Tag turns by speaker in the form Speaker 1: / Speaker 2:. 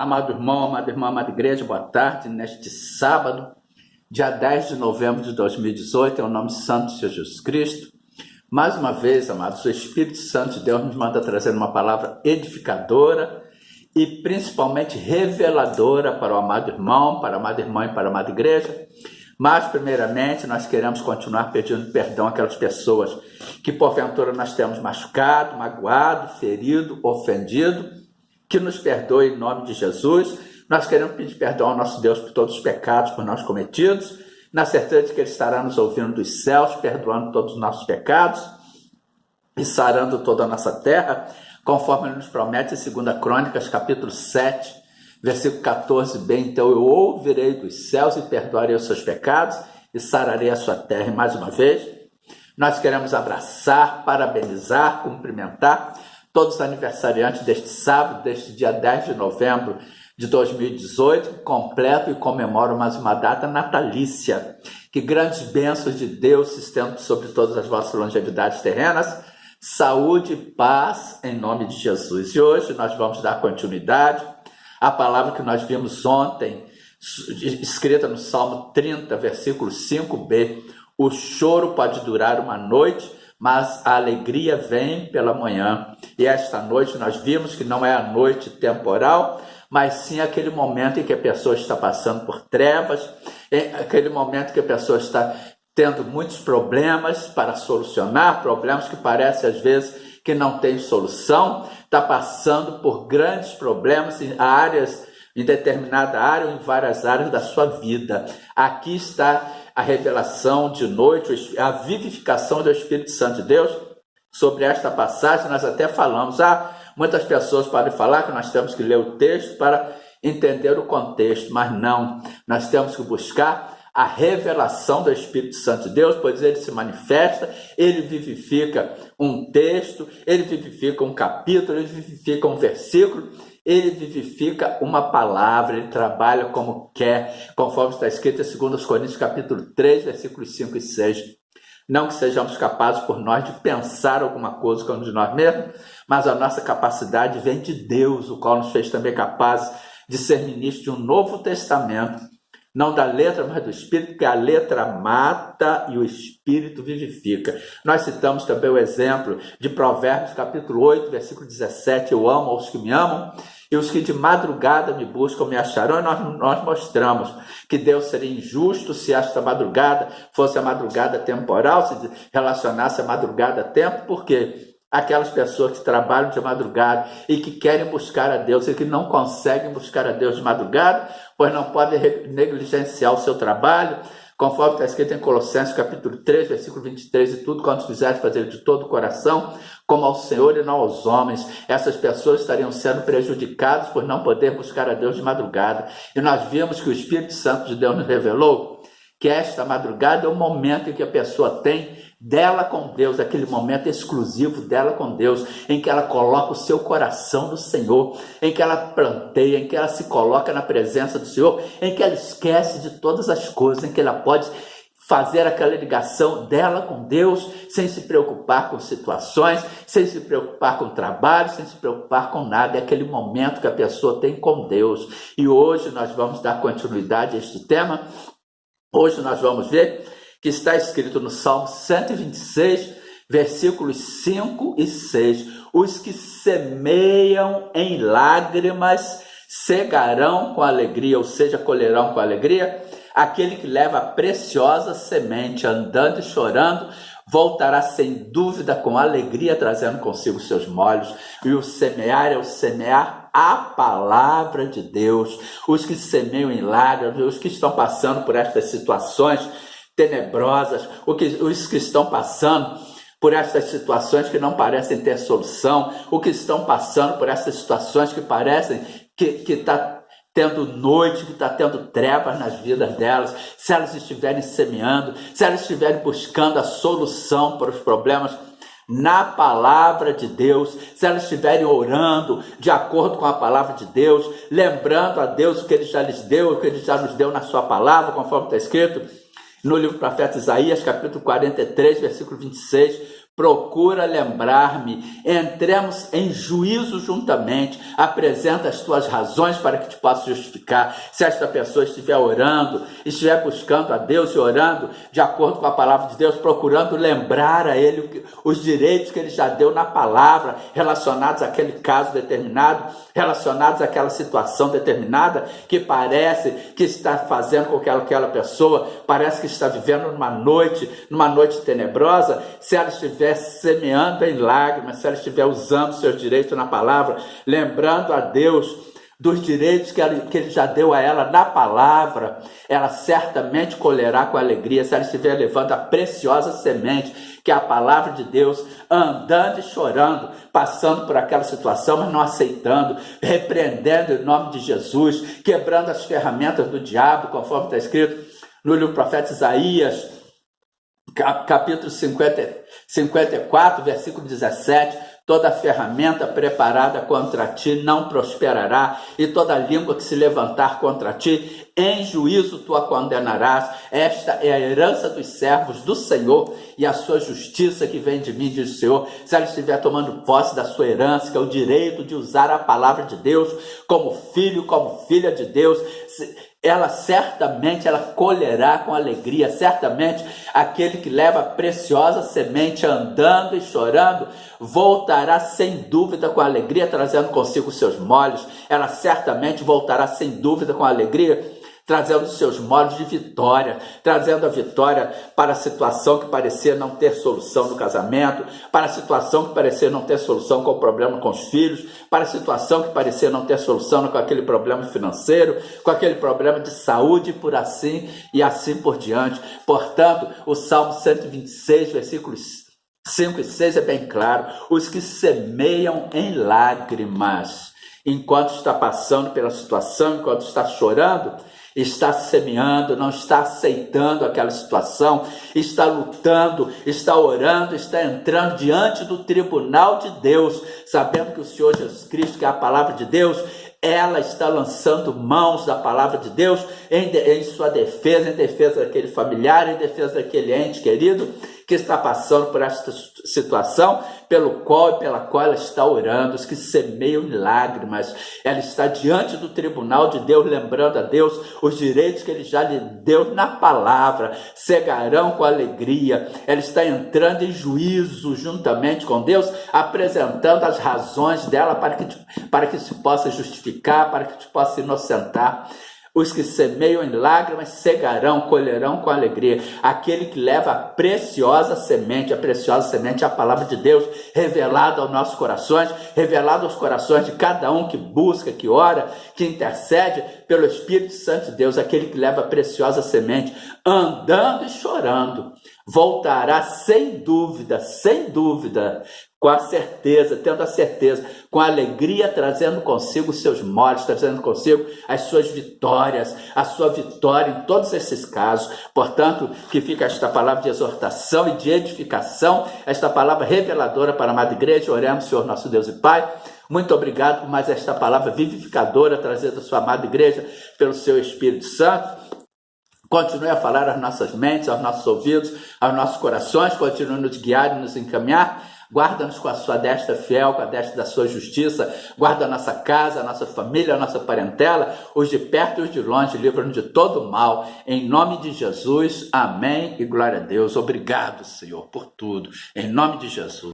Speaker 1: Amado irmão, amada irmã, amada igreja, boa tarde. Neste sábado, dia 10 de novembro de 2018, em nome santo de Jesus Cristo. Mais uma vez, amados, o Espírito Santo de Deus nos manda trazer uma palavra edificadora e principalmente reveladora para o amado irmão, para a amada irmã e para a amada igreja. Mas, primeiramente, nós queremos continuar pedindo perdão àquelas pessoas que, porventura, nós temos machucado, magoado, ferido, ofendido. Que nos perdoe em nome de Jesus. Nós queremos pedir perdão ao nosso Deus por todos os pecados por nós cometidos, na certeza de que Ele estará nos ouvindo dos céus, perdoando todos os nossos pecados e sarando toda a nossa terra, conforme Ele nos promete em 2 Crônicas, capítulo 7, versículo 14b. Então eu ouvirei dos céus e perdoarei os seus pecados e sararei a sua terra. E mais uma vez, nós queremos abraçar, parabenizar, cumprimentar todos os aniversariantes deste sábado, deste dia 10 de novembro de 2018, que completam e comemoram mais uma data natalícia. Que grandes bênçãos de Deus se estendam sobre todas as vossas longevidades terrenas, saúde e paz em nome de Jesus. E hoje nós vamos dar continuidade à palavra que nós vimos ontem, escrita no Salmo 30, versículo 5b. O choro pode durar uma noite, mas a alegria vem pela manhã. E esta noite nós vimos que não é a noite temporal, mas sim aquele momento em que a pessoa está passando por trevas, aquele momento que a pessoa está tendo muitos problemas para solucionar, problemas que parecem às vezes que não tem solução, está passando por grandes problemas em determinada área ou em várias áreas da sua vida. Aqui está a revelação de noite, a vivificação do Espírito Santo de Deus. Sobre esta passagem nós até falamos, muitas pessoas podem falar que nós temos que ler o texto para entender o contexto, mas não, nós temos que buscar a revelação do Espírito Santo de Deus, pois ele se manifesta, ele vivifica um texto, ele vivifica um capítulo, ele vivifica um versículo, ele vivifica uma palavra, ele trabalha como quer, conforme está escrito em 2 Coríntios capítulo 3, versículos 5 e 6. Não que sejamos capazes por nós de pensar alguma coisa como de nós mesmos, mas a nossa capacidade vem de Deus, o qual nos fez também capazes de ser ministros de um novo testamento, não da letra, mas do Espírito, porque a letra mata e o Espírito vivifica. Nós citamos também o exemplo de Provérbios, capítulo 8, versículo 17, eu amo aos que me amam, e os que de madrugada me buscam me acharão, e nós mostramos que Deus seria injusto se esta madrugada fosse a madrugada temporal, se relacionasse a madrugada a tempo, porque aquelas pessoas que trabalham de madrugada e que querem buscar a Deus e que não conseguem buscar a Deus de madrugada, pois não podem negligenciar o seu trabalho, conforme está escrito em Colossenses capítulo 3, versículo 23, e tudo quanto fizeres fazer de todo o coração, como ao Senhor e não aos homens. Essas pessoas estariam sendo prejudicadas por não poder buscar a Deus de madrugada. E nós vimos que o Espírito Santo de Deus nos revelou que esta madrugada é o momento em que a pessoa tem dela com Deus, aquele momento exclusivo dela com Deus, em que ela coloca o seu coração no Senhor, em que ela planteia, em que ela se coloca na presença do Senhor, em que ela esquece de todas as coisas, em que ela pode fazer aquela ligação dela com Deus, sem se preocupar com situações, sem se preocupar com trabalho, sem se preocupar com nada. É aquele momento que a pessoa tem com Deus. E hoje nós vamos dar continuidade a este tema. Hoje nós vamos ver que está escrito no Salmo 126, versículos 5 e 6. Os que semeiam em lágrimas cegarão com alegria, ou seja, colherão com alegria. Aquele que leva a preciosa semente, andando e chorando, voltará sem dúvida com alegria, trazendo consigo seus molhos. E o semear é o semear a palavra de Deus. Os que semeiam em lágrimas, os que estão passando por estas situações tenebrosas, os que estão passando por estas situações que não parecem ter solução, os que estão passando por essas situações que parecem que está tendo noite, que está tendo trevas nas vidas delas, se elas estiverem semeando, se elas estiverem buscando a solução para os problemas na palavra de Deus, se elas estiverem orando de acordo com a palavra de Deus, lembrando a Deus o que Ele já lhes deu, o que Ele já nos deu na sua palavra, conforme está escrito no livro do profeta Isaías, capítulo 43, versículo 26, procura lembrar-me, entremos em juízo juntamente, apresenta as tuas razões para que te possa justificar. Se esta pessoa estiver orando, estiver buscando a Deus e orando de acordo com a palavra de Deus, procurando lembrar a Ele os direitos que Ele já deu na palavra, relacionados àquele caso determinado, relacionados àquela situação determinada, que parece que está fazendo com que aquela pessoa, parece que está vivendo numa noite tenebrosa, se ela estiver semeando em lágrimas, se ela estiver usando seus direitos na palavra, lembrando a Deus dos direitos que Ele já deu a ela na palavra, ela certamente colherá com alegria, se ela estiver levando a preciosa semente, que é a palavra de Deus, andando e chorando, passando por aquela situação, mas não aceitando, repreendendo em nome de Jesus, quebrando as ferramentas do diabo, conforme está escrito no livro do profeta Isaías, capítulo 54, versículo 17, toda ferramenta preparada contra ti não prosperará, e toda língua que se levantar contra ti, em juízo tu a condenarás. Esta é a herança dos servos do Senhor, e a sua justiça que vem de mim, diz o Senhor. Se ela estiver tomando posse da sua herança, que é o direito de usar a palavra de Deus, como filho, como filha de Deus, ela certamente colherá com alegria. Certamente aquele que leva a preciosa semente andando e chorando voltará sem dúvida com alegria, trazendo consigo os seus molhos. Ela certamente voltará sem dúvida com alegria, trazendo os seus modos de vitória, trazendo a vitória para a situação que parecia não ter solução no casamento, para a situação que parecia não ter solução com o problema com os filhos, para a situação que parecia não ter solução com aquele problema financeiro, com aquele problema de saúde, por assim e assim por diante. Portanto, o Salmo 126, versículos 5 e 6 é bem claro: os que semeiam em lágrimas, enquanto está passando pela situação, enquanto está chorando, está semeando, não está aceitando aquela situação, está lutando, está orando, está entrando diante do tribunal de Deus, sabendo que o Senhor Jesus Cristo, que é a palavra de Deus, ela está lançando mãos da palavra de Deus em sua defesa, em defesa daquele familiar, em defesa daquele ente querido que está passando por esta situação pela qual ela está orando. Os que semeiam em lágrimas, ela está diante do tribunal de Deus, lembrando a Deus os direitos que Ele já lhe deu na palavra, cegarão com alegria. Ela está entrando em juízo juntamente com Deus, apresentando as razões dela para que se possa justificar, para que se possa inocentar. Os que semeiam em lágrimas cegarão, colherão com alegria. Aquele que leva a preciosa semente é a palavra de Deus, revelada aos nossos corações, revelada aos corações de cada um que busca, que ora, que intercede pelo Espírito Santo de Deus. Aquele que leva a preciosa semente, andando e chorando, voltará sem dúvida, com a certeza, tendo a certeza, com a alegria, trazendo consigo os seus molhos, trazendo consigo as suas vitórias, a sua vitória em todos esses casos. Portanto, que fica esta palavra de exortação e de edificação, esta palavra reveladora para a amada igreja. Oremos, Senhor nosso Deus e Pai, muito obrigado por mais esta palavra vivificadora trazida à sua amada igreja pelo seu Espírito Santo. Continue a falar às nossas mentes, aos nossos ouvidos, aos nossos corações, continue a nos guiar e nos encaminhar. Guarda-nos com a sua destra fiel, com a destra da sua justiça. Guarda a nossa casa, a nossa família, a nossa parentela, os de perto e os de longe. Livra-nos de todo mal. Em nome de Jesus, amém e glória a Deus. Obrigado, Senhor, por tudo. Em nome de Jesus.